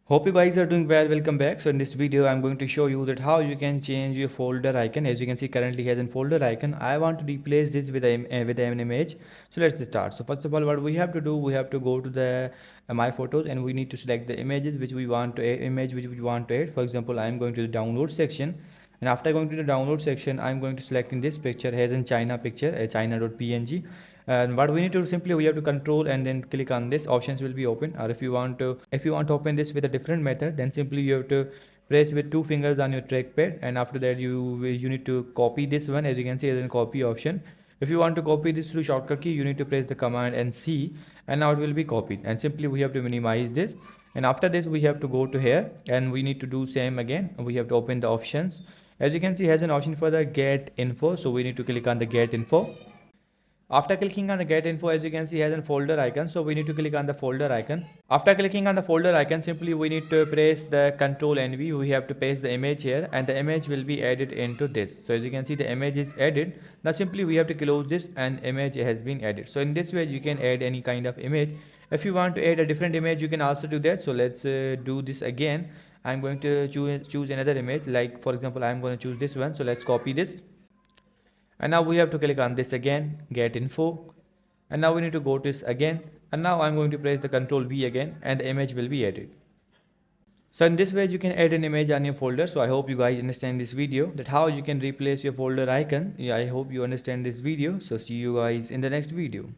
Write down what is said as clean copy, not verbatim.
Hope you guys are doing well. Welcome back. So in this video I'm going to show you that how you can change your folder icon. As you can see, currently has a folder icon. I want to replace this with an image. So let's start. So first of all, what we have to do, we have to go to the my photos, and we need to select the images which we want to image which we want to add. For example, I'm going to the download section, and after going to the download section, I'm going to select in this picture has in China picture, a china.png. And what we need to do, simply we have to control and then click on this, options will be open. Or if you want to open this with a different method, then simply you have to press with two fingers on your trackpad, and after that you need to copy this one. As you can see, there's a copy option. If you want to copy this through shortcut key, you need to press the command and C, and now it will be copied. And simply we have to minimize this, and after this we have to go to here, and we need to do same again. We have to open the options. As you can see, has an option for the get info, so we need to click on the get info. After clicking on the get info, as you can see, has a folder icon, so we need to click on the folder icon. After clicking on the folder icon, simply we need to press the control and V. We have to paste the image here, and the image will be added into this. So as you can see, the image is added. Now simply we have to close this, and image has been added. So in this way you can add any kind of image. If you want to add a different image, you can also do that. So let's do this again. I'm going to choose another image, like for example I'm going to choose this one. So let's copy this, and now we have to click on this again, get info, and now we need to go to this again, and now I'm going to press the control V again, and the image will be added. So in this way you can add an image on your folder. So I hope you guys understand this video, that how you can replace your folder icon. Yeah, I hope you understand this video. So see you guys in the next video.